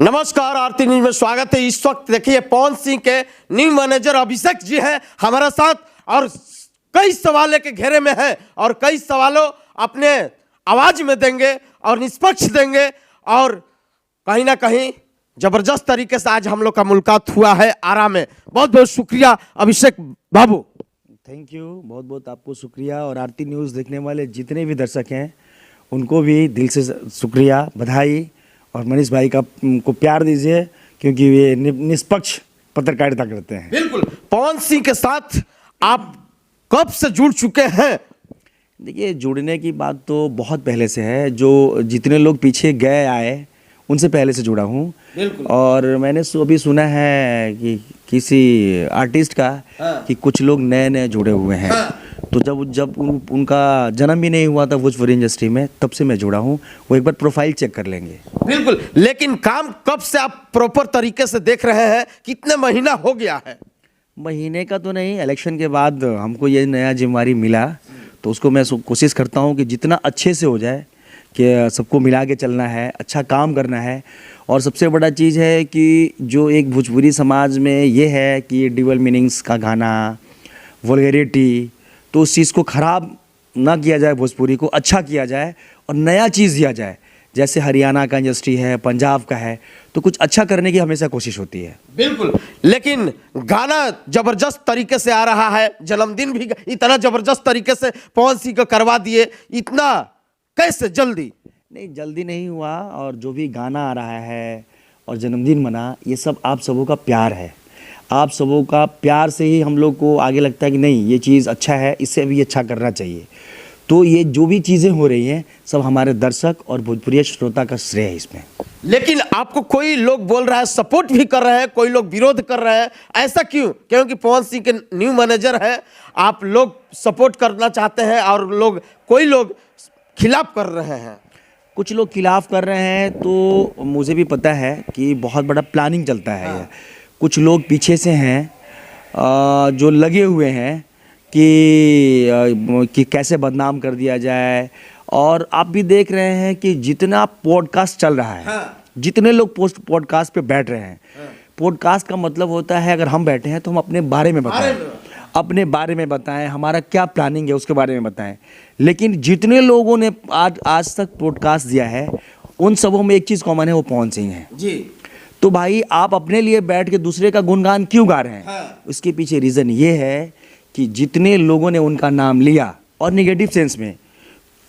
नमस्कार, आरती न्यूज में स्वागत है। इस वक्त देखिए पवन सिंह के न्यू मैनेजर अभिषेक जी हैं हमारे साथ और कई सवालों के घेरे में हैं और कई सवालों अपने आवाज में देंगे और निष्पक्ष देंगे और कहीं ना कहीं जबरदस्त तरीके से आज हम लोग का मुलाकात हुआ है आरा में। बहुत बहुत शुक्रिया अभिषेक बाबू। थैंक यू, बहुत बहुत आपको शुक्रिया। और आरती न्यूज़ देखने वाले जितने भी दर्शक हैं उनको भी दिल से शुक्रिया, बधाई। और मनीष भाई को प्यार दीजिए क्योंकि वे निष्पक्ष पत्रकारिता करते हैं। बिल्कुल। पवन सिंह के साथ आप कब से जुड़ चुके हैं? देखिए, जुड़ने की बात तो बहुत पहले से है। जो जितने लोग पीछे गए आए उनसे पहले से जुड़ा हूँ। और मैंने अभी सुना है कि किसी आर्टिस्ट का कि कुछ लोग नए नए जुड़े हुए हैं। तो जब उनका जन्म भी नहीं हुआ था भोजपुरी इंडस्ट्री में, तब से मैं जुड़ा हूँ। वो एक बार प्रोफाइल चेक कर लेंगे। बिल्कुल। लेकिन काम कब से आप प्रॉपर तरीके से देख रहे हैं? कितने महीना हो गया है? महीने का तो नहीं, इलेक्शन के बाद हमको ये नया जिम्मेवारी मिला तो उसको मैं कोशिश करता हूँ कि जितना अच्छे से हो जाए, कि सबको मिला के चलना है, अच्छा काम करना है। और सबसे बड़ा चीज़ है कि जो एक भोजपुरी समाज में ये है कि डबल मीनिंग्स का गाना, वल्गैरिटी, तो उस चीज़ को ख़राब ना किया जाए, भोजपुरी को अच्छा किया जाए और नया चीज़ दिया जाए। जैसे हरियाणा का इंडस्ट्री है, पंजाब का है, तो कुछ अच्छा करने की हमेशा कोशिश होती है। बिल्कुल। लेकिन गाना जबरदस्त तरीके से आ रहा है, जन्मदिन भी इतना जबरदस्त तरीके से पवन सिंह को करवा दिए, इतना कैसे जल्दी? नहीं, जल्दी नहीं हुआ। और जो भी गाना आ रहा है और जन्मदिन मना, ये सब आप सबों का प्यार है। आप सबों का प्यार से ही हम लोग को आगे लगता है कि नहीं, ये चीज़ अच्छा है, इससे भी अच्छा करना चाहिए। तो ये जो भी चीज़ें हो रही हैं सब हमारे दर्शक और भोजपुरी श्रोता का श्रेय है इसमें। लेकिन आपको कोई लोग बोल रहा है, सपोर्ट भी कर रहे हैं, कोई लोग विरोध कर रहे हैं, ऐसा क्यों? क्योंकि पवन सिंह के न्यू मैनेजर है, आप लोग सपोर्ट करना चाहते हैं और कोई लोग खिलाफ कर रहे हैं। कुछ लोग खिलाफ कर रहे हैं तो मुझे भी पता है कि बहुत बड़ा प्लानिंग चलता है। कुछ लोग पीछे से हैं जो लगे हुए हैं कि कैसे बदनाम कर दिया जाए। और आप भी देख रहे हैं कि जितना पॉडकास्ट चल रहा है, जितने लोग पॉडकास्ट पे बैठ रहे हैं, पॉडकास्ट का मतलब होता है अगर हम बैठे हैं तो हम अपने बारे में बताएं, अपने बारे में बताएं, हमारा क्या प्लानिंग है उसके बारे में बताएं। लेकिन जितने लोगों ने आज तक पॉडकास्ट दिया है उन सबों में एक चीज़ कॉमन है, वो पवन सिंह है जी। तो भाई, आप अपने लिए बैठ के दूसरे का गुणगान क्यों गा रहे हैं? उसके पीछे रीज़न ये है कि जितने लोगों ने उनका नाम लिया, और नेगेटिव सेंस में,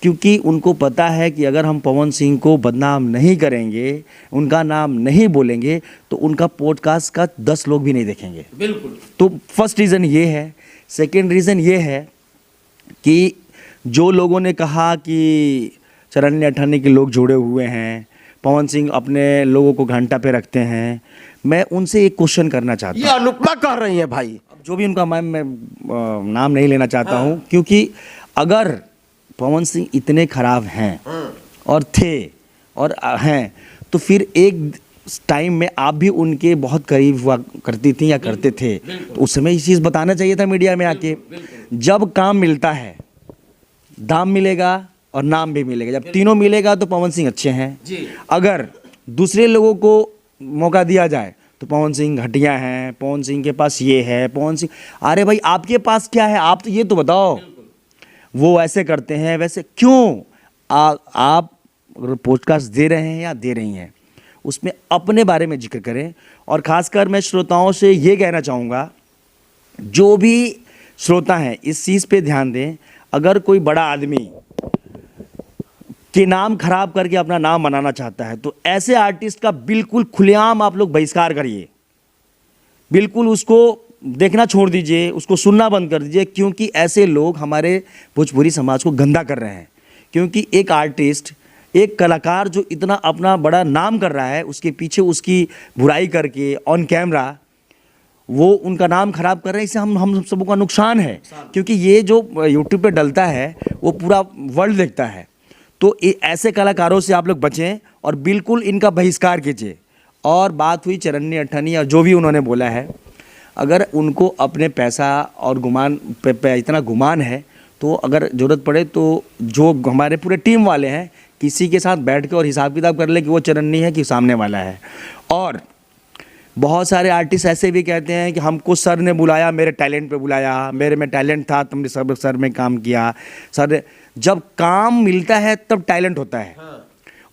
क्योंकि उनको पता है कि अगर हम पवन सिंह को बदनाम नहीं करेंगे, उनका नाम नहीं बोलेंगे, तो उनका पॉडकास्ट का 10 लोग भी नहीं देखेंगे। बिल्कुल। तो फर्स्ट रीज़न ये है। सेकेंड रीज़न ये है कि जो लोगों ने कहा कि चरन्य अठानी के लोग जुड़े हुए हैं, पवन सिंह अपने लोगों को घंटा पे रखते हैं, मैं उनसे एक क्वेश्चन करना चाहता हूँ। ये अनुपमा कह रही है भाई, जो भी उनका मैं नाम नहीं लेना चाहता हूँ, क्योंकि अगर पवन सिंह इतने खराब हैं और थे और हैं, तो फिर एक टाइम में आप भी उनके बहुत करीब हुआ करती थी या करते थे, तो उस समय ये चीज़ बताना चाहिए था मीडिया में आके। जब काम मिलता है, दाम मिलेगा और नाम भी मिलेगा, जब तीनों मिलेगा तो पवन सिंह अच्छे हैं जी। अगर दूसरे लोगों को मौका दिया जाए तो पवन सिंह घटिया हैं, पवन सिंह के पास ये है, पवन सिंह, अरे भाई आपके पास क्या है? आप तो ये तो बताओ। वो ऐसे करते हैं, वैसे क्यों? आप अगर पॉडकास्ट दे रहे हैं या दे रही हैं, उसमें अपने बारे में जिक्र करें। और ख़ासकर मैं श्रोताओं से ये कहना चाहूँगा, जो भी श्रोता हैं इस चीज़ पे ध्यान दें। अगर कोई बड़ा आदमी के नाम खराब करके अपना नाम बनाना चाहता है तो ऐसे आर्टिस्ट का बिल्कुल खुलेआम आप लोग बहिष्कार करिए। बिल्कुल उसको देखना छोड़ दीजिए, उसको सुनना बंद कर दीजिए, क्योंकि ऐसे लोग हमारे भोजपुरी समाज को गंदा कर रहे हैं। क्योंकि एक आर्टिस्ट, एक कलाकार जो इतना अपना बड़ा नाम कर रहा है, उसके पीछे उसकी बुराई करके ऑन कैमरा वो उनका नाम खराब कर रहे हैं, इससे हम सबों का नुकसान है। क्योंकि ये जो यूट्यूब पे डलता है वो पूरा वर्ल्ड देखता है। तो ऐसे कलाकारों से आप लोग बचें और बिल्कुल इनका बहिष्कार कीजिए। और बात हुई चरन्नी अठानी और जो भी उन्होंने बोला है, अगर उनको अपने पैसा और गुमान पे इतना गुमान है तो अगर ज़रूरत पड़े तो जो हमारे पूरे टीम वाले हैं किसी के साथ बैठ के और हिसाब किताब कर ले कि वो चरन्नी है कि सामने वाला है। और बहुत सारे आर्टिस्ट ऐसे भी कहते हैं कि हमको सर ने बुलाया, मेरे टैलेंट पे बुलाया, मेरे में टैलेंट था, तुमने सब सर में काम किया। सर, जब काम मिलता है तब टैलेंट होता है।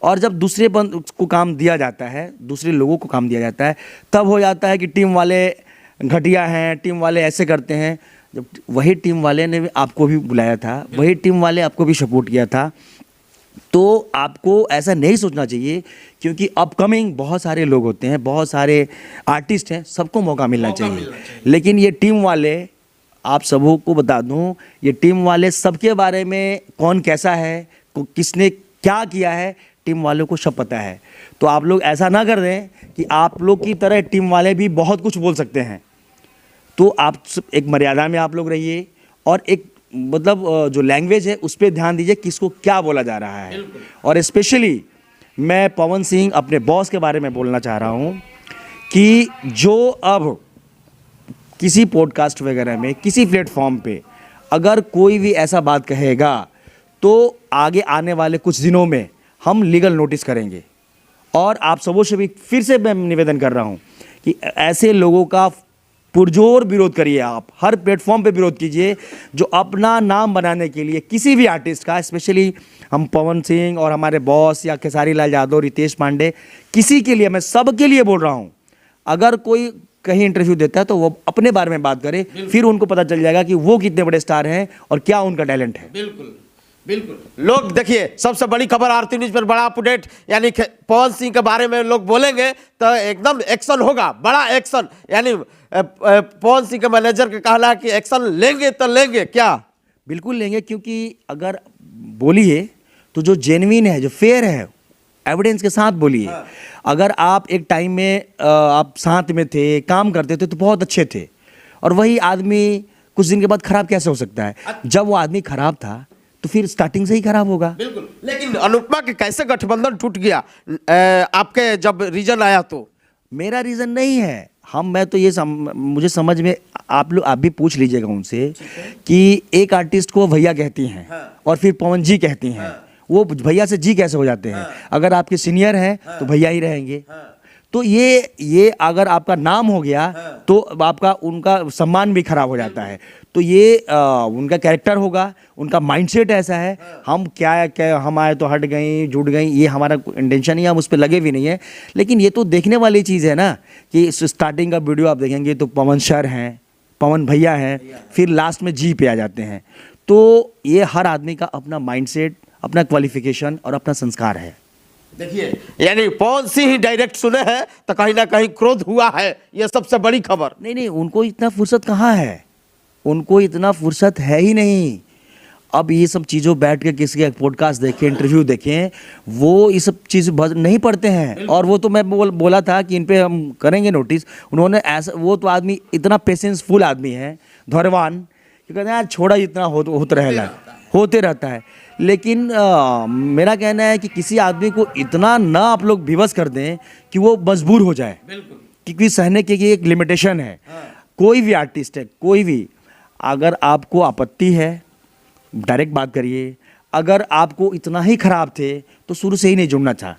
और जब दूसरे को काम दिया जाता है, दूसरे लोगों को काम दिया जाता है, तब हो जाता है कि टीम वाले घटिया हैं, टीम वाले ऐसे करते हैं। जब वही टीम वाले ने आपको भी बुलाया था, वही टीम वाले आपको भी सपोर्ट किया था, तो आपको ऐसा नहीं सोचना चाहिए, क्योंकि अपकमिंग बहुत सारे लोग होते हैं, बहुत सारे आर्टिस्ट हैं, सबको मौका मिलना चाहिए। लेकिन ये टीम वाले, आप सबों को बता दूं, ये टीम वाले सबके बारे में कौन कैसा है, किसने क्या किया है, टीम वालों को सब पता है। तो आप लोग ऐसा ना कर दें कि आप लोग की तरह टीम वाले भी बहुत कुछ बोल सकते हैं। तो आप एक मर्यादा में आप लोग रहिए, और एक मतलब जो लैंग्वेज है उस पर ध्यान दीजिए, किसको क्या बोला जा रहा है। और स्पेशली मैं पवन सिंह अपने बॉस के बारे में बोलना चाह रहा हूँ कि जो अब किसी पॉडकास्ट वगैरह में, किसी प्लेटफॉर्म पे अगर कोई भी ऐसा बात कहेगा, तो आगे आने वाले कुछ दिनों में हम लीगल नोटिस करेंगे। और आप सबों से भी फिर से मैं निवेदन कर रहा हूँ कि ऐसे लोगों का पुरजोर विरोध करिए। आप हर प्लेटफॉर्म पे विरोध कीजिए जो अपना नाम बनाने के लिए, किसी भी आर्टिस्ट का, स्पेशली हम पवन सिंह और हमारे बॉस या खेसारी लाल यादव, रितेश पांडे, किसी के लिए, मैं सब के लिए बोल रहा हूँ, अगर कोई कहीं इंटरव्यू देता है तो वो अपने बारे में बात करे, फिर उनको पता चल जाएगा कि वो कितने बड़े स्टार हैं और क्या उनका टैलेंट है। बिल्कुल बिल्कुल। लोग देखिए, सबसे बड़ी खबर आरती न्यूज पर बड़ा अपडेट, यानी पवन सिंह के बारे में लोग बोलेंगे तो एकदम एक्शन होगा, बड़ा एक्शन। यानी पवन सिंह के मैनेजर का कहना है कि एक्शन लेंगे तो लेंगे। क्या? बिल्कुल लेंगे, क्योंकि अगर बोलिए तो जो जेन्युइन है, जो फेयर है, एविडेंस के साथ बोलिए। अगर आप एक टाइम में आप साथ में थे, काम करते थे, तो बहुत अच्छे थे, और वही आदमी कुछ दिन के बाद खराब कैसे हो सकता है? जब वो आदमी खराब था तो फिर स्टार्टिंग से ही खराब होगा। बिल्कुल। लेकिन अनुपमा के कैसे गठबंधन टूट गया, आपके जब रीजन आया? तो मेरा रीजन नहीं है, मैं तो ये मुझे समझ में, आप भी पूछ लीजिएगा उनसे कि एक आर्टिस्ट को भैया कहती हैं, और फिर पवन जी कहती हैं, वो भैया से जी कैसे हो जाते हैं? अगर आपके सीनियर हैं तो भैया ही रहेंगे। तो ये अगर आपका नाम हो गया तो आपका उनका सम्मान भी खराब हो जाता है। तो ये उनका कैरेक्टर होगा, उनका माइंडसेट ऐसा है। हम क्या हम आए तो हट गई, जुट गई, ये हमारा इंटेंशन ही, हम उस पर लगे भी नहीं है। लेकिन ये तो देखने वाली चीज़ है ना, कि स्टार्टिंग का वीडियो आप देखेंगे तो पवन सर हैं, पवन भैया हैं, फिर लास्ट में जी पे आ जाते हैं। तो ये हर आदमी का अपना माइंडसेट, अपना क्वालिफिकेशन और अपना संस्कार है। देखिए, यानी पवन सिंह ही डायरेक्ट सुने हैं तो कहीं ना कहीं क्रोध हुआ है, ये सबसे बड़ी खबर। नहीं, उनको इतना फुर्सत कहाँ है, उनको इतना फुर्सत है ही नहीं। अब ये सब चीज़ों बैठ के किसी का पॉडकास्ट देखें, इंटरव्यू देखें, वो ये सब चीज़ नहीं पढ़ते हैं। और वो तो मैं बोला था कि इन पे हम करेंगे नोटिस, उन्होंने ऐसा, वो तो आदमी इतना पेशेंसफुल आदमी है, धैर्यवान, कि कहते हैं यार छोड़ा, जितना होते रहता है। लेकिन मेरा कहना है कि किसी आदमी को इतना ना आप लोग विवश कर दें कि वो मजबूर हो जाए, क्योंकि सहने की एक लिमिटेशन है। कोई भी आर्टिस्ट है, कोई भी, अगर आपको आपत्ति है डायरेक्ट बात करिए। अगर आपको इतना ही खराब थे तो शुरू से ही नहीं जुड़ना था।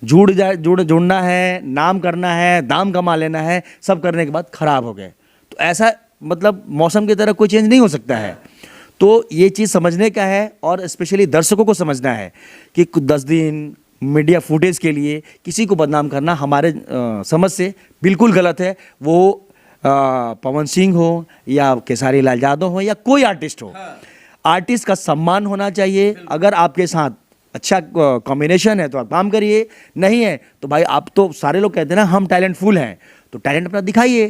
जुड़ना है, नाम करना है, दाम कमा लेना है, सब करने के बाद खराब हो गए तो ऐसा, मतलब मौसम की तरह कोई चेंज नहीं हो सकता है। तो ये चीज़ समझने का है, और स्पेशली दर्शकों को समझना है कि 10 दिन मीडिया फुटेज के लिए किसी को बदनाम करना हमारे समझ से बिल्कुल गलत है। वो पवन सिंह हो या खेसारी लाल यादव हो या कोई आर्टिस्ट हो, आर्टिस्ट का सम्मान होना चाहिए। अगर आपके साथ अच्छा कॉम्बिनेशन है तो आप काम करिए, नहीं है तो भाई, आप तो सारे लोग कहते हैं ना हम टैलेंटफुल हैं, तो टैलेंट अपना दिखाइए,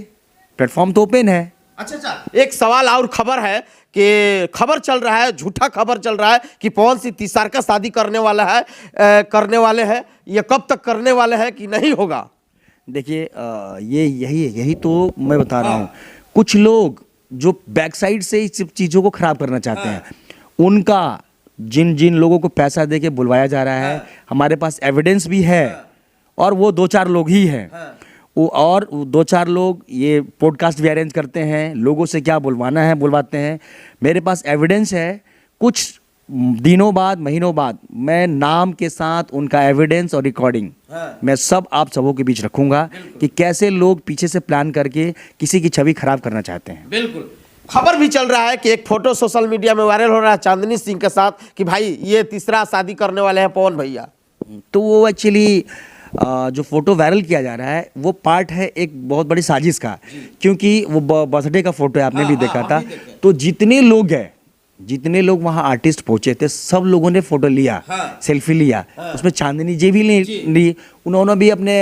प्लेटफॉर्म तो ओपन है। अच्छा, एक सवाल और खबर है कि खबर चल रहा है, झूठा खबर चल रहा है कि पवन सिंह तीसरा का शादी करने वाले हैं। ये कब तक करने वाले हैं कि नहीं होगा? देखिए, ये यही तो मैं बता रहा हूँ। कुछ लोग जो बैक साइड से इस चीज़ों को खराब करना चाहते हैं, उनका जिन लोगों को पैसा दे के बुलवाया जा रहा है, हमारे पास एविडेंस भी है, और वो 2-4 लोग ही हैं। और 2-4 लोग ये पॉडकास्ट भी अरेंज करते हैं, लोगों से क्या बुलवाना है बुलवाते हैं। मेरे पास एविडेंस है, कुछ दिनों बाद महीनों बाद मैं नाम के साथ उनका एविडेंस और रिकॉर्डिंग मैं सब आप सबों के बीच रखूंगा कि कैसे लोग पीछे से प्लान करके किसी की छवि खराब करना चाहते हैं। बिल्कुल। खबर भी चल रहा है कि एक फोटो सोशल मीडिया में वायरल हो रहा है चांदनी सिंह के साथ कि भाई ये तीसरा शादी करने वाले हैं पवन भैया। तो वो एक्चुअली जो फोटो वायरल किया जा रहा है वो पार्ट है एक बहुत बड़ी साजिश का, क्योंकि वो बर्थडे का फोटो है, आपने भी देखा था। तो जितने लोग वहाँ आर्टिस्ट पहुंचे थे सब लोगों ने फोटो लिया, सेल्फी लिया, उसमें चांदनी जी भी ली, उन्होंने भी अपने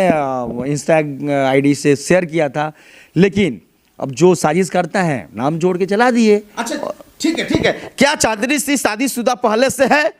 इंस्टा आईडी से शेयर किया था। लेकिन अब जो साजिश करता है नाम जोड़ के चला दिए। अच्छा ठीक है। क्या चांदनी सिंह शादीशुदा पहले से है?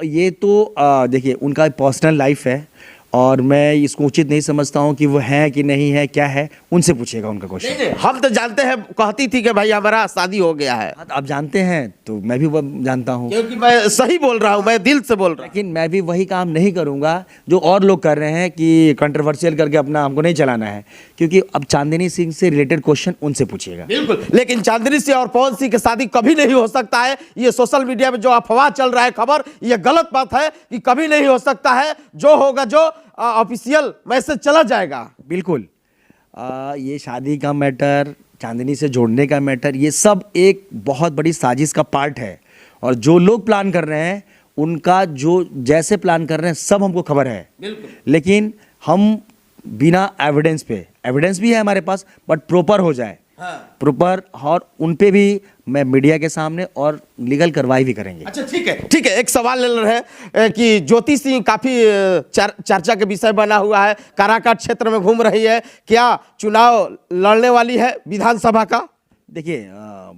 ये तो देखिए उनका पर्सनल लाइफ है और मैं इसको उचित नहीं समझता हूँ कि वो है कि नहीं है, क्या है, उनसे पूछिएगा उनका क्वेश्चन। नहीं, हम तो जानते हैं, कहती थी कि भाई हमारा शादी हो गया है। आप जानते हैं तो मैं भी वो जानता हूँ, क्योंकि मैं सही बोल रहा हूँ, मैं दिल से बोल रहा हूँ। लेकिन मैं भी वही काम नहीं करूँगा जो और लोग कर रहे हैं कि कंट्रोवर्शियल करके अपना हमको नहीं चलाना है, क्योंकि अब चांदनी सिंह से रिलेटेड क्वेश्चन उनसे पूछिएगा। बिल्कुल, लेकिन चांदनी सिंह और पवन सिंह की शादी कभी नहीं हो सकता है। ये सोशल मीडिया में जो अफवाह चल रहा है खबर, ये गलत बात है कि कभी नहीं हो सकता है। जो होगा जो ऑफिशियल मैसेज चला जाएगा। बिल्कुल। ये शादी का मैटर, चांदनी से जोड़ने का मैटर, ये सब एक बहुत बड़ी साजिश का पार्ट है। और जो लोग प्लान कर रहे हैं उनका जो जैसे प्लान कर रहे हैं सब हमको खबर है। बिल्कुल। लेकिन हम बिना एविडेंस पे, एविडेंस भी है हमारे पास, बट प्रॉपर हो जाए, प्रॉपर, और उन पे भी मैं मीडिया के सामने और लीगल कार्रवाई भी करेंगे। अच्छा ठीक है। एक सवाल ले रहे हैं कि ज्योति सिंह काफी चर्चा के विषय बना हुआ है, काराकाट क्षेत्र में घूम रही है, क्या चुनाव लड़ने वाली है विधानसभा का? देखिए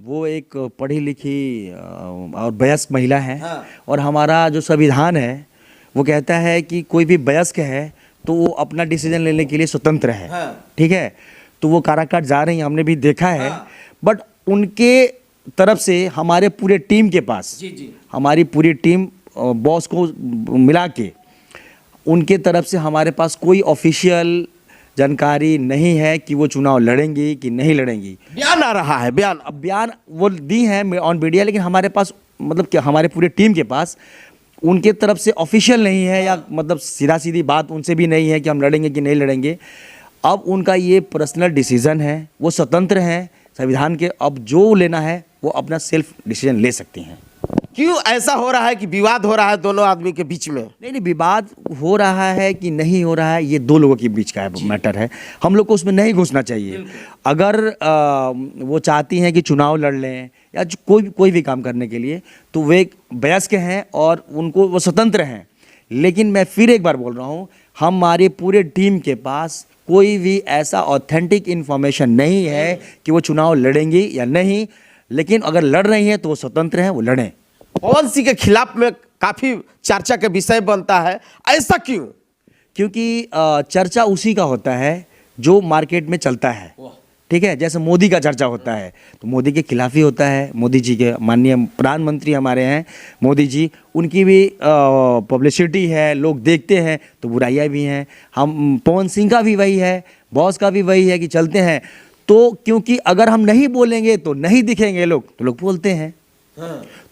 वो एक पढ़ी लिखी और वयस्क महिला है। और हमारा जो संविधान है वो कहता है कि कोई भी वयस्क है तो वो अपना डिसीजन लेने के लिए स्वतंत्र है। ठीक है, तो वो काराकाट जा रही हैं, हमने भी देखा है। बट उनके तरफ से हमारे पूरे टीम के पास, हमारी पूरी टीम बॉस को मिला के उनके तरफ से हमारे पास कोई ऑफिशियल जानकारी नहीं है कि वो चुनाव लड़ेंगी कि नहीं लड़ेंगी। बयान आ रहा है, बयान वो दी हैं ऑन मीडिया, लेकिन हमारे पास मतलब क्या हमारे पूरे टीम के पास उनके तरफ से ऑफिशियल नहीं है, या मतलब सीधा सीधी बात उनसे भी नहीं है कि हम लड़ेंगे कि नहीं लड़ेंगे। अब उनका ये पर्सनल डिसीजन है, वो स्वतंत्र हैं संविधान के, अब जो लेना है वो अपना सेल्फ डिसीजन ले सकती हैं। क्यों ऐसा हो रहा है कि विवाद हो रहा है दोनों आदमी के बीच में? नहीं, विवाद हो रहा है कि नहीं हो रहा है ये दो लोगों के बीच का मैटर है, हम लोग को उसमें नहीं घुसना चाहिए। अगर वो चाहती हैं कि चुनाव लड़ लें या कोई भी काम करने के लिए, तो वे वयस्क हैं और उनको वो स्वतंत्र हैं। लेकिन मैं फिर एक बार बोल रहा हूँ, हमारे पूरे टीम के पास कोई भी ऐसा ऑथेंटिक इन्फॉर्मेशन नहीं है कि वो चुनाव लड़ेंगी या नहीं, लेकिन अगर लड़ रही हैं तो वो स्वतंत्र हैं, वो लड़ें। पवन सिंह के खिलाफ में काफी चर्चा के विषय बनता है, ऐसा क्यों? क्योंकि चर्चा उसी का होता है जो मार्केट में चलता है। ठीक है, जैसे मोदी का चर्चा होता है तो मोदी के खिलाफ ही होता है। मोदी जी के माननीय प्रधानमंत्री हमारे हैं मोदी जी, उनकी भी पब्लिसिटी है, लोग देखते हैं तो बुराइयां भी हैं। हम पवन सिंह का भी वही है, बॉस का भी वही है कि चलते हैं। तो क्योंकि अगर हम नहीं बोलेंगे तो नहीं दिखेंगे लोग, तो लोग बोलते हैं।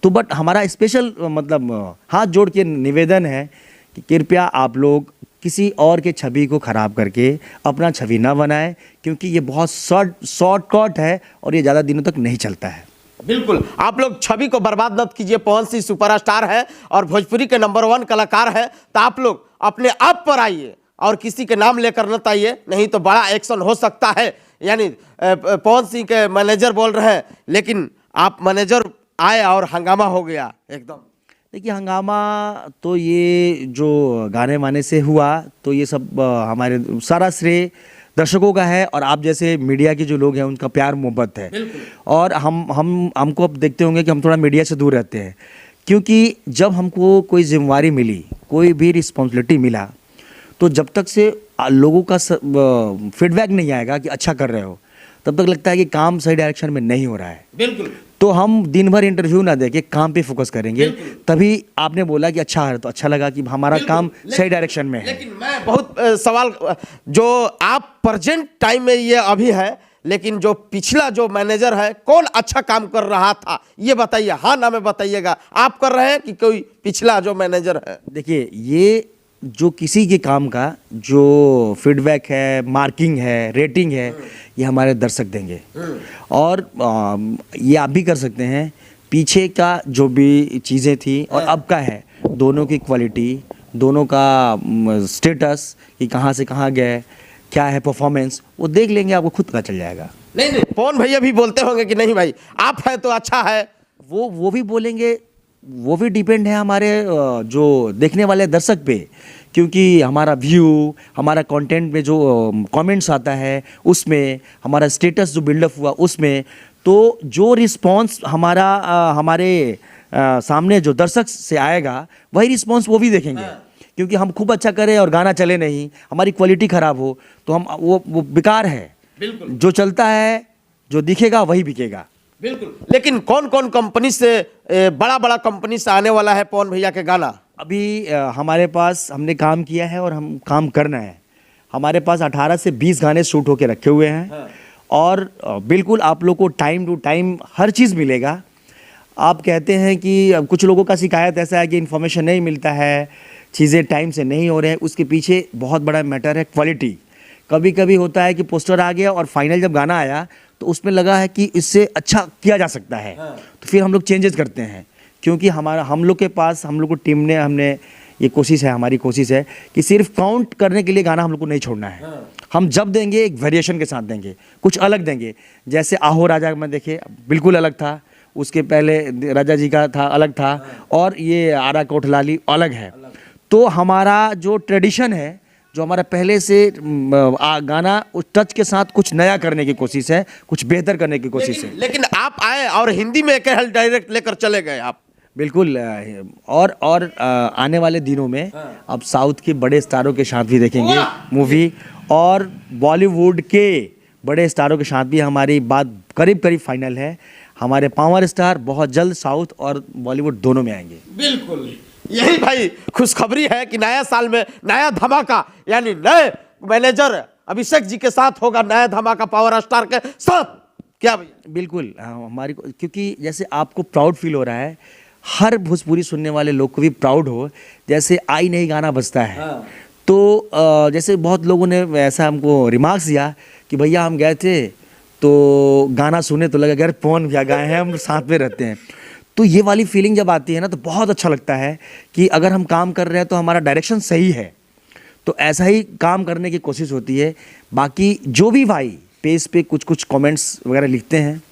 तो बट हमारा स्पेशल मतलब हाथ जोड़ के निवेदन है कि कृपया आप लोग किसी और के छवि को खराब करके अपना छवि ना बनाएं, क्योंकि ये बहुत शॉर्टकट है और ये ज़्यादा दिनों तक नहीं चलता है। बिल्कुल, आप लोग छवि को बर्बाद मत कीजिए। पवन सिंह सुपरस्टार है और भोजपुरी के नंबर 1 कलाकार है, तो आप लोग अपने आप पर आइए और किसी के नाम लेकर न आइए, नहीं तो बड़ा एक्शन हो सकता है। यानी पवन सिंह के मैनेजर बोल रहे हैं, लेकिन आप मैनेजर आए और हंगामा हो गया एकदम। देखिए, हंगामा तो ये जो गाने वाने से हुआ तो ये सब हमारे सारा श्रेय दर्शकों का है और आप जैसे मीडिया के जो लोग हैं उनका प्यार मोहब्बत है। और हमको अब देखते होंगे कि हम थोड़ा मीडिया से दूर रहते हैं, क्योंकि जब हमको कोई जिम्मेवारी मिली, कोई भी रिस्पॉन्सिबिलिटी मिला, तो जब तक से लोगों का फीडबैक नहीं आएगा कि अच्छा कर रहे हो, तब तक लगता है कि काम सही डायरेक्शन में नहीं हो रहा है। बिल्कुल। तो हम दिन भर इंटरव्यू ना देके काम पे फोकस करेंगे, तभी आपने बोला कि अच्छा है, तो अच्छा लगा कि हमारा काम सही डायरेक्शन में है। लेकिन मैं बहुत सवाल जो आप प्रेजेंट टाइम में ये अभी है लेकिन जो पिछला जो मैनेजर है कौन अच्छा काम कर रहा था, ये बताइए, हाँ ना में बताइएगा, आप कर रहे हैं कि कोई पिछला जो मैनेजर है? देखिए, ये जो किसी के काम का जो फीडबैक है, मार्किंग है, रेटिंग है, ये हमारे दर्शक देंगे। और ये आप भी कर सकते हैं, पीछे का जो भी चीज़ें थी और अब का है, दोनों की क्वालिटी, दोनों का स्टेटस कि कहाँ से कहाँ गए, क्या है परफॉर्मेंस, वो देख लेंगे, आपको खुद पता चल जाएगा। नहीं नहीं, पवन भैया भी बोलते होंगे कि नहीं भाई आप है तो अच्छा है। वो भी बोलेंगे, वो भी डिपेंड है हमारे जो देखने वाले दर्शक पे, क्योंकि हमारा व्यू, हमारा कंटेंट में जो कमेंट्स आता है, उसमें हमारा स्टेटस जो बिल्डअप हुआ उसमें, तो जो रिस्पांस हमारे सामने जो दर्शक से आएगा वही रिस्पांस वो भी देखेंगे। क्योंकि हम खूब अच्छा करें और गाना चले नहीं, हमारी क्वालिटी ख़राब हो, तो हम वो बेकार है। बिल्कुल, जो चलता है, जो दिखेगा वही बिकेगा। बिल्कुल। लेकिन कौन कौन कंपनी से, बड़ा बड़ा कंपनी से आने वाला है पवन भैया के गाना? अभी हमारे पास हमने काम किया है और हम काम करना है। हमारे पास 18 से 20 गाने शूट होके रखे हुए हैं। और बिल्कुल आप लोग को टाइम टू टाइम हर चीज़ मिलेगा। आप कहते हैं कि कुछ लोगों का शिकायत ऐसा है कि इन्फॉर्मेशन नहीं मिलता है, चीज़ें टाइम से नहीं हो रहे हैं, उसके पीछे बहुत बड़ा मैटर है क्वालिटी। कभी कभी होता है कि पोस्टर आ गया और फाइनल जब गाना आया तो उसमें लगा है कि इससे अच्छा किया जा सकता है, तो फिर हम लोग चेंजेस करते हैं। क्योंकि हम लोग के पास, हम लोग को टीम ने, हमने ये कोशिश है, हमारी कोशिश है कि सिर्फ काउंट करने के लिए गाना हम लोग को नहीं छोड़ना है। हम जब देंगे एक वेरिएशन के साथ देंगे, कुछ अलग देंगे। जैसे आहो राजा में देखिए, बिल्कुल अलग था, उसके पहले राजा जी का था, अलग था, और ये आरा कोठलाली अलग है। तो हमारा जो ट्रेडिशन है, जो हमारा पहले से गाना उस टच के साथ कुछ नया करने की कोशिश है, कुछ बेहतर करने की कोशिश है। लेकिन आप आए और हिंदी में डायरेक्ट लेकर चले गए आप। बिल्कुल। और आने वाले दिनों में अब साउथ के बड़े स्टारों के साथ भी देखेंगे मूवी, और बॉलीवुड के बड़े स्टारों के साथ भी हमारी बात करीब करीब फाइनल है। हमारे पावर स्टार बहुत जल्द साउथ और बॉलीवुड दोनों में आएंगे। बिल्कुल, यही भाई खुशखबरी है कि नया साल में नया धमाका, यानी नए मैनेजर अभिषेक जी के साथ होगा नया धमाका पावर स्टार के साथ। क्या भैया? बिल्कुल। हमारी, क्योंकि जैसे आपको प्राउड फील हो रहा है, हर भोजपुरी सुनने वाले लोग को भी प्राउड हो, जैसे आई नहीं गाना बजता है। तो जैसे बहुत लोगों ने ऐसा हमको रिमार्क्स दिया कि भैया हम गए थे तो गाना सुने तो लगा यार पवन भैया गाए हैं, हम साथ में रहते हैं। तो ये वाली फीलिंग जब आती है ना, तो बहुत अच्छा लगता है कि अगर हम काम कर रहे हैं तो हमारा डायरेक्शन सही है। तो ऐसा ही काम करने की कोशिश होती है। बाकी जो भी भाई पेज पे कुछ कुछ कमेंट्स वगैरह लिखते हैं,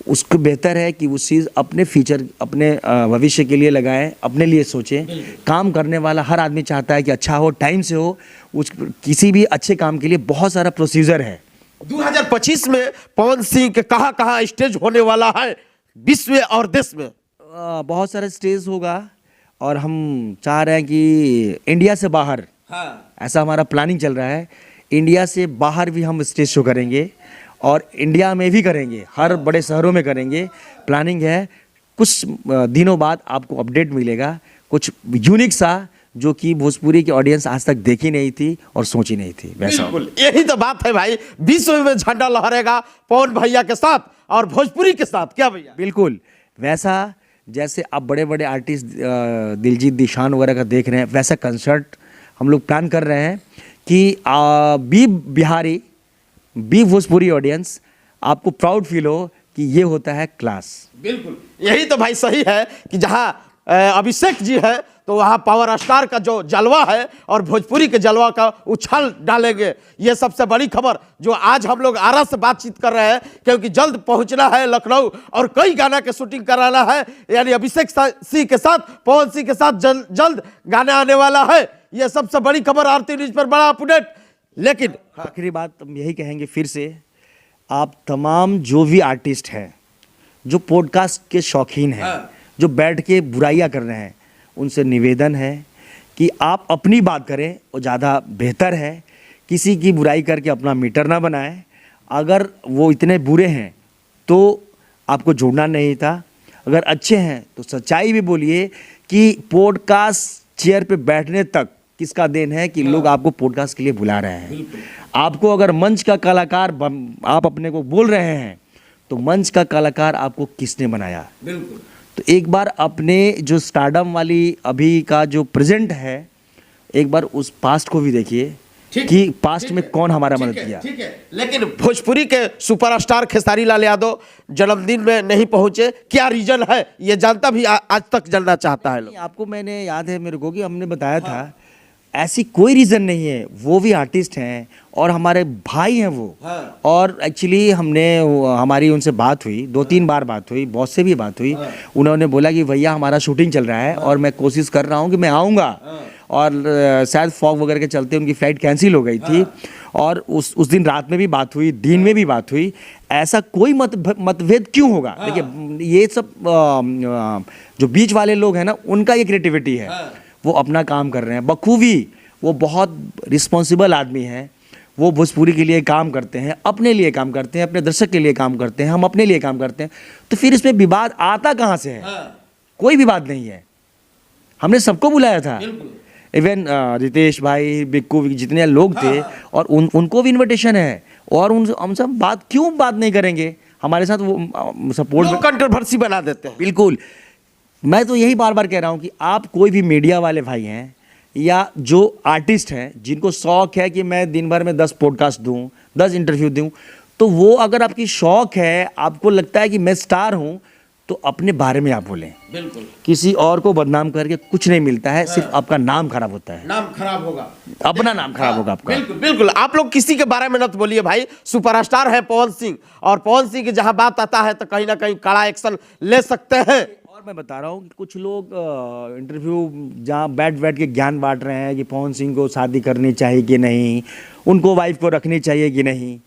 उसको बेहतर है कि उस चीज़ अपने फ्यूचर, अपने भविष्य के लिए लगाएं, अपने लिए सोचें। काम करने वाला हर आदमी चाहता है कि अच्छा हो, टाइम से हो। किसी भी अच्छे काम के लिए बहुत सारा प्रोसीजर है। 2025 में पवन सिंह के कहाँ कहाँ स्टेज होने वाला है विश्व और देश में? बहुत सारे स्टेज होगा, और हम चाह रहे हैं कि इंडिया से बाहर, ऐसा हमारा प्लानिंग चल रहा है। इंडिया से बाहर भी हम स्टेज शो करेंगे, और इंडिया में भी करेंगे, हर बड़े शहरों में करेंगे। प्लानिंग है। कुछ दिनों बाद आपको अपडेट मिलेगा, कुछ यूनिक सा, जो कि भोजपुरी की ऑडियंस आज तक देखी नहीं थी और सोची नहीं थी। वैसा बिल्कुल, यही तो बात है भाई, विश्व में झंडा लहरेगा पवन भैया के साथ और भोजपुरी के साथ। क्या भैया? बिल्कुल वैसा, जैसे आप बड़े बड़े आर्टिस्ट दिलजीत दोसांझ वगैरह का देख रहे हैं, वैसा कंसर्ट हम लोग प्लान कर रहे हैं कि be Bihari, be Bhojpuri audience, आपको प्राउड फील हो कि ये होता है क्लास। बिल्कुल, यही तो भाई सही है कि जहाँ अभिषेक जी है तो वहाँ पावर स्टार का जो जलवा है और भोजपुरी के जलवा का उछाल डालेंगे। ये सबसे बड़ी खबर जो आज हम लोग आरा से बातचीत कर रहे हैं, क्योंकि जल्द पहुंचना है लखनऊ और कई गाना के शूटिंग कराना है। यानी अभिषेक सिंह के साथ, पवन सिंह के साथ जल्द गाना आने वाला है। ये सबसे बड़ी खबर आरती न्यूज पर बड़ा अपडेट। लेकिन आखिरी बात हम यही कहेंगे फिर से, आप तमाम जो भी आर्टिस्ट हैं, जो पॉडकास्ट के शौकीन हैं, जो बैठ के बुराइयां कर रहे हैं, उनसे निवेदन है कि आप अपनी बात करें, वो ज़्यादा बेहतर है। किसी की बुराई करके अपना मीटर ना बनाएं। अगर वो इतने बुरे हैं तो आपको जुड़ना नहीं था, अगर अच्छे हैं तो सच्चाई भी बोलिए कि पॉडकास्ट चेयर पे बैठने तक किसका देन है कि लोग आपको पॉडकास्ट के लिए बुला रहे हैं। आपको अगर मंच का कलाकार आप अपने को बोल रहे हैं, तो मंच का कलाकार आपको किसने बनाया? बिल्कुल। तो एक बार अपने जो स्टारडम वाली अभी का जो प्रेजेंट है, एक बार उस पास्ट को भी देखिए कि पास्ट में कौन हमारा मदद किया। ठीक है, लेकिन भोजपुरी के सुपरस्टार खेसारी लाल यादव जन्मदिन में नहीं पहुंचे, क्या रीजन है? ये जानता भी आज तक जानना चाहता है लोग। आपको मैंने याद है मेरे को कि हमने बताया था, ऐसी कोई रीज़न नहीं है। वो भी आर्टिस्ट हैं और हमारे भाई हैं वो। और एक्चुअली हमारी उनसे बात हुई, 2-3 बार बात हुई, बॉस से भी बात हुई। उन्होंने बोला कि भैया हमारा शूटिंग चल रहा है और मैं कोशिश कर रहा हूँ कि मैं आऊँगा, और शायद फॉग वगैरह के चलते उनकी फ़्लाइट कैंसिल हो गई थी। और उस दिन रात में भी बात हुई, दिन में भी बात हुई। ऐसा कोई मतभेद क्यों होगा? देखिए, ये सब जो बीच वाले लोग हैं ना, उनका ये क्रिएटिविटी है। वो अपना काम कर रहे हैं बखूबी। वो बहुत रिस्पॉन्सिबल आदमी हैं। वो भोजपुरी के लिए काम करते हैं, अपने लिए काम करते हैं, अपने दर्शक के लिए काम करते हैं, हम अपने लिए काम करते हैं। तो फिर इसमें विवाद आता कहाँ से है? कोई विवाद नहीं है। हमने सबको बुलाया था, इवन रितेश भाई, बिक्कू, जितने लोग थे, और उनको भी इनविटेशन है। और हम सब बात नहीं करेंगे? हमारे साथ वो सपोर्ट में कंट्रोवर्सी बना देते हैं। बिल्कुल। मैं तो यही बार बार कह रहा हूँ कि आप कोई भी मीडिया वाले भाई हैं या जो आर्टिस्ट हैं, जिनको शौक है कि मैं दिन भर में 10 पॉडकास्ट दूं, 10 इंटरव्यू दूं, तो वो अगर आपकी शौक है, आपको लगता है कि मैं स्टार हूं, तो अपने बारे में आप बोलें। बिल्कुल। किसी और को बदनाम करके कुछ नहीं मिलता है, सिर्फ आपका नाम खराब होता है। नाम खराब होगा, अपना नाम खराब होगा आपका। बिल्कुल बिल्कुल। आप लोग किसी के बारे में मत बोलिए भाई। सुपरस्टार है पवन सिंह, और पवन सिंह की जहां बात आता है तो कहीं ना कहीं कड़ा एक्शन ले सकते हैं। और मैं बता रहा हूँ कि कुछ लोग इंटरव्यू जहाँ बैठ के ज्ञान बांट रहे हैं कि पवन सिंह को शादी करनी चाहिए कि नहीं, उनको वाइफ को रखनी चाहिए कि नहीं।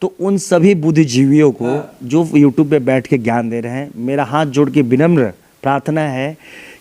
तो उन सभी बुद्धिजीवियों को जो यूट्यूब पे बैठ के ज्ञान दे रहे हैं, मेरा हाथ जोड़ के विनम्र प्रार्थना है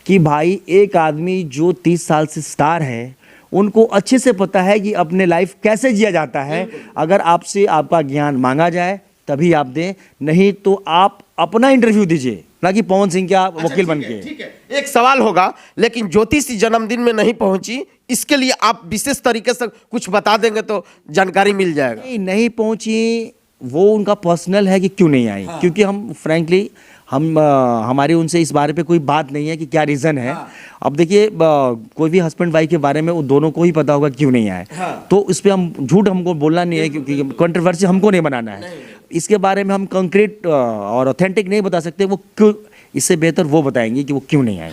कि भाई, एक आदमी जो 30 साल से स्टार है, उनको अच्छे से पता है कि अपने लाइफ कैसे जिया जाता है। अगर आपसे आपका ज्ञान मांगा जाए तभी आप दें, नहीं तो आप अपना इंटरव्यू दीजिए, ना कि पवन सिंह का वकील बन के। ठीक है, एक सवाल होगा, लेकिन ज्योतिषी जन्मदिन में नहीं पहुंची, इसके लिए आप विशेष तरीके से कुछ बता देंगे तो जानकारी मिल जाएगा। नहीं पहुंची, वो उनका पर्सनल है कि क्यों नहीं आई। क्योंकि हम फ्रैंकली हमारी उनसे इस बारे पे कोई बात नहीं है कि क्या रीज़न है। अब देखिए, कोई भी हस्बैंड वाइफ के बारे में वो दोनों को ही पता होगा क्यों नहीं आए। तो इस पे हम झूठ हमको बोलना नहीं है, क्योंकि कंट्रोवर्सी हमको नहीं बनाना है। इसके बारे में हम कंक्रीट और ऑथेंटिक नहीं बता सकते। वो क्यों, इससे बेहतर वो बताएंगे कि वो क्यों नहीं आए।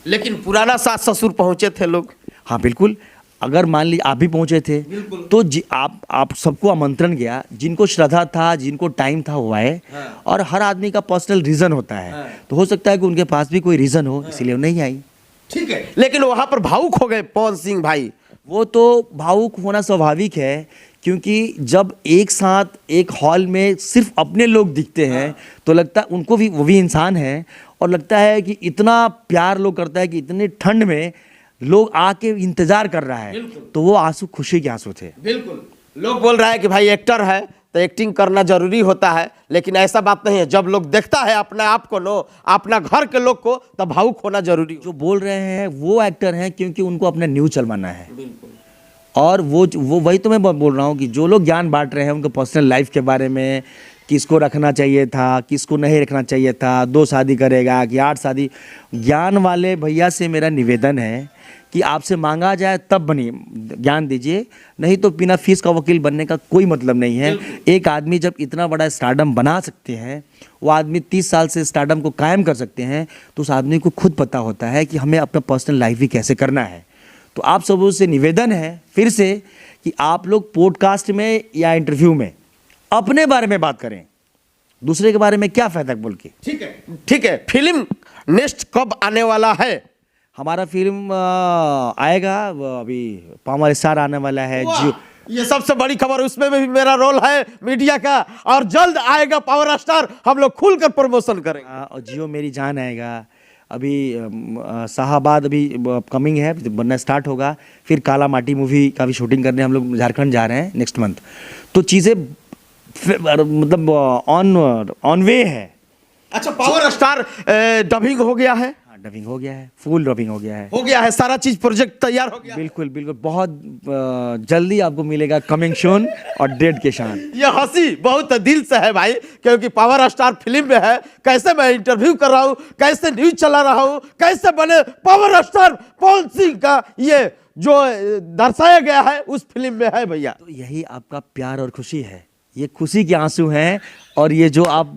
लेकिन पुराना सास ससुर पहुंचे थे लोग। हाँ बिल्कुल। अगर मान लीजिए आप भी पहुंचे थे, तो आप सबको आमंत्रण गया, जिनको श्रद्धा था, जिनको टाइम था, वो आए। और हर आदमी का पर्सनल रीज़न होता है। तो हो सकता है कि उनके पास भी कोई रीज़न हो, इसलिए वो नहीं आई। ठीक है, लेकिन वहां पर भावुक हो गए पवन सिंह भाई। वो तो भावुक होना स्वाभाविक है, क्योंकि जब एक साथ एक हॉल में सिर्फ अपने लोग दिखते हैं, तो लगता है उनको भी, वो भी इंसान है, और लगता है कि इतना प्यार लोग करता है कि इतने ठंड में लोग आके इंतजार कर रहा है। तो वो आंसू खुशी के आंसू थे। बिल्कुल। लोग बोल रहा है कि भाई एक्टर है तो एक्टिंग करना जरूरी होता है, लेकिन ऐसा बात नहीं है। जब लोग देखता है अपने आप को, अपना घर के लोग को, तब भावुक होना जरूरी। जो बोल रहे हैं वो एक्टर हैं, क्योंकि उनको अपना न्यूज़ चलवाना है। और वो वही तो मैं बोल रहा हूँ कि जो लोग ज्ञान बांट रहे हैं उनको पर्सनल लाइफ के बारे में, किसको रखना चाहिए था, किसको नहीं रखना चाहिए था, 2 शादी करेगा कि 8 शादी, ज्ञान वाले भैया से मेरा निवेदन है कि आपसे मांगा जाए तब बनिए, ज्ञान दीजिए, नहीं तो बिना फीस का वकील बनने का कोई मतलब नहीं है। एक आदमी जब इतना बड़ा स्टारडम बना सकते हैं, वो आदमी 30 साल से स्टारडम को कायम कर सकते हैं, तो उस आदमी को खुद पता होता है कि हमें अपना पर्सनल लाइफ भी कैसे करना है। तो आप सबों से निवेदन है फिर से कि आप लोग पॉडकास्ट में या इंटरव्यू में अपने बारे में बात करें, दूसरे के बारे में क्या फायदा बोल के। ठीक है। फिल्म नेक्स्ट कब आने वाला है? हमारा फिल्म आएगा, अभी पावर स्टार आने वाला है। जियो, ये सबसे बड़ी खबर, उसमें भी मेरा रोल है मीडिया का, और जल्द आएगा पावर स्टार, हम लोग खुलकर प्रमोशन करेंगे। और जियो मेरी जान आएगा। अभी शाहाबाद अभी कमिंग है, बनना स्टार्ट होगा। फिर काला माटी मूवी का भी शूटिंग करने हम लोग झारखंड जा रहे हैं नेक्स्ट मंथ। तो चीज़ें मतलब ऑन वे है। अच्छा, पावर स्टार डबिंग हो गया है? डबिंग हो गया है, फुल डबिंग हो गया है। हो गया है, सारा चीज प्रोजेक्ट तैयार हो गया। बिल्कुल बिल्कुल, बहुत जल्दी आपको मिलेगा कमिंग सून और डेट के शान। ये हंसी बहुत दिल से है भाई, क्योंकि पावर स्टार फिल्म में है। कैसे मैं इंटरव्यू कर रहा हूँ, कैसे न्यूज चला रहा हूँ, कैसे बने पावर स्टार पवन सिंह का ये जो दर्शाया गया है उस फिल्म में है भैया। तो यही आपका प्यार और खुशी है, ये खुशी के आंसू हैं। और ये जो आप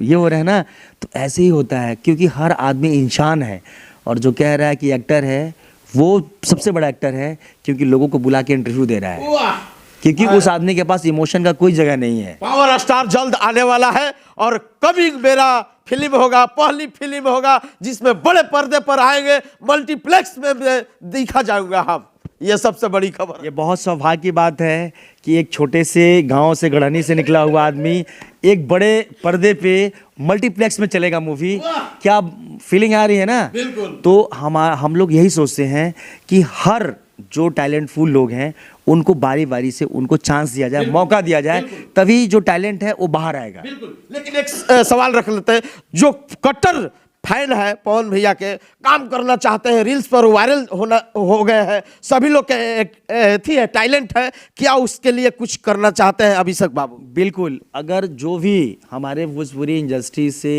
ये हो रहे हैं ना, तो ऐसे ही होता है, क्योंकि हर आदमी इंसान है। और जो कह रहा है कि एक्टर है, वो सबसे बड़ा एक्टर है, क्योंकि लोगों को बुला के इंटरव्यू दे रहा है, वाह, क्योंकि उस आदमी के पास इमोशन का कोई जगह नहीं है। पावर स्टार जल्द आने वाला है और कभी मेरा फिल्म होगा, पहली फिल्म होगा जिसमें बड़े पर्दे पर आएंगे, मल्टीप्लेक्स में दिखा जाऊंगा हम। ये सबसे बड़ी खबर। ये बहुत सौभाग्य की बात है कि एक छोटे से गांव से, गढ़नी से निकला हुआ आदमी एक बड़े पर्दे पे मल्टीप्लेक्स में चलेगा मूवी। क्या फीलिंग आ रही है ना? बिल्कुल। तो हम लोग यही सोचते हैं कि हर जो टैलेंटफुल लोग हैं उनको बारी बारी से उनको चांस दिया जाए, मौका दिया जाए, तभी जो टैलेंट है वो बाहर आएगा। बिल्कुल। लेकिन एक सवाल रख लेते हैं, जो कट्टर फैन है पवन भैया के, काम करना चाहते हैं, रील्स पर वायरल हो गए हैं, सभी लोग के थी है, टैलेंट है, क्या उसके लिए कुछ करना चाहते हैं अभिषेक बाबू? बिल्कुल, अगर जो भी हमारे भोजपुरी इंडस्ट्री से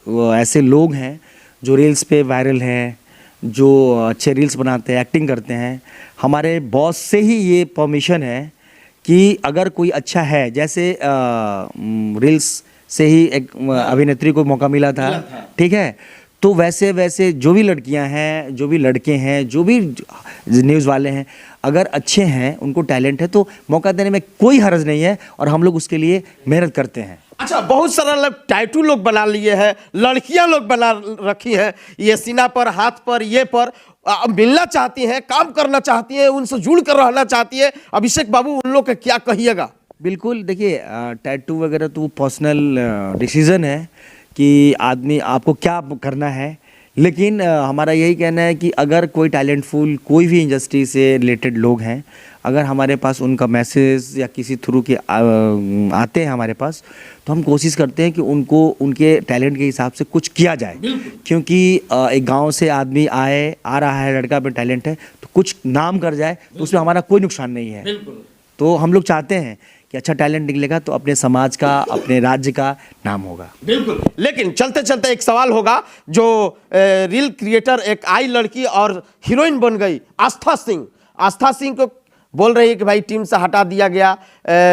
ऐसे लोग हैं जो रील्स पे वायरल हैं, जो अच्छे रील्स बनाते हैं, एक्टिंग करते हैं, हमारे बॉस से ही ये परमिशन है कि अगर कोई अच्छा है, जैसे रील्स से ही एक अभिनेत्री को मौका मिला था, ठीक है, तो वैसे वैसे जो भी लड़कियां हैं, जो भी लड़के हैं, जो भी न्यूज़ वाले हैं, अगर अच्छे हैं, उनको टैलेंट है, तो मौका देने में कोई हर्ज नहीं है और हम लोग उसके लिए मेहनत करते हैं। अच्छा, बहुत सारा लोग टैटू लोग बना लिए हैं, लड़कियां लोग बना रखी हैं, ये सीना पर, हाथ पर, ये पर मिलना चाहती हैं, काम करना चाहती हैं, उनसे जुड़ कर रहना चाहती है। अभिषेक बाबू, उन लोग का क्या कहिएगा? बिल्कुल, देखिए टैटू वगैरह तो पर्सनल डिसीज़न है कि आदमी आपको क्या करना है, लेकिन हमारा यही कहना है कि अगर कोई टैलेंटफुल, कोई भी इंडस्ट्री से रिलेटेड लोग हैं, अगर हमारे पास उनका मैसेज या किसी थ्रू के आते हैं हमारे पास, तो हम कोशिश करते हैं कि उनको उनके टैलेंट के हिसाब से कुछ किया जाए। क्योंकि एक गांव से आदमी आ रहा है, लड़का पे टैलेंट है, तो कुछ नाम कर जाए तो उसमें हमारा कोई नुकसान नहीं है। तो हम लोग चाहते हैं कि अच्छा टैलेंट निकलेगा तो अपने समाज का, अपने राज्य का नाम होगा। बिल्कुल। लेकिन चलते चलते एक सवाल होगा, जो रील क्रिएटर एक आई लड़की और हीरोइन बन गई, आस्था सिंह। आस्था सिंह को बोल रही है कि भाई टीम से हटा दिया गया,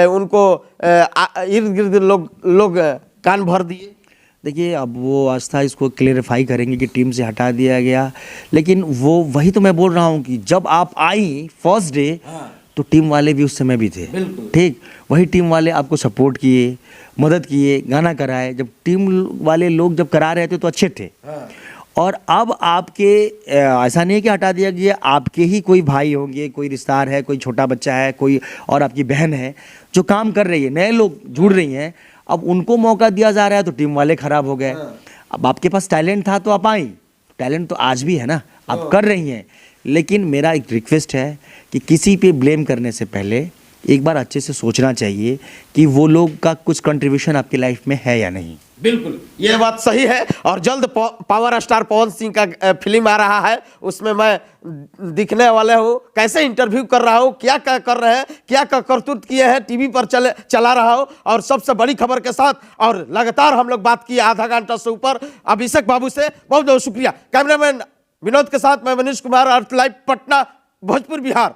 उनको इर्द गिर्द लोग कान भर दिए। देखिए, अब वो आस्था इसको क्लेरिफाई करेंगे कि टीम से हटा दिया गया, लेकिन वो वही तो मैं बोल रहा हूँ कि जब आप आई फर्स्ट डे, तो टीम वाले भी उस समय भी थे, ठीक, वही टीम वाले आपको सपोर्ट किए, मदद किए, गाना कराए। जब टीम वाले लोग जब करा रहे थे तो अच्छे थे। और अब आपके ऐसा नहीं है कि हटा दिया गया, आपके ही कोई भाई होंगे, कोई रिश्तेदार है, कोई छोटा बच्चा है, कोई और आपकी बहन है जो काम कर रही है, नए लोग जुड़ रही हैं, अब उनको मौका दिया जा रहा है तो टीम वाले खराब हो गए। अब आपके पास टैलेंट था तो आप आई, टैलेंट तो आज भी है ना, आप कर रही हैं। लेकिन मेरा एक रिक्वेस्ट है कि किसी पे ब्लेम करने से पहले एक बार अच्छे से सोचना चाहिए कि वो लोग का कुछ कंट्रीब्यूशन आपकी लाइफ में है या नहीं। बिल्कुल, ये बात सही है। और जल्द पावर स्टार पवन सिंह का फिल्म आ रहा है, उसमें मैं दिखने वाले हूँ, कैसे इंटरव्यू कर रहा हूँ, क्या क्या कर रहे हैं, क्या क्या करतूत किए हैं, टीवी पर चला रहा हूँ, और सबसे बड़ी खबर के साथ। और लगातार हम लोग बात किए आधा घंटा से ऊपर अभिषेक बाबू से। बहुत बहुत शुक्रिया। कैमरामैन विनोद के साथ मैं मनीष कुमार, अर्थ लाइव, पटना, भोजपुर, बिहार।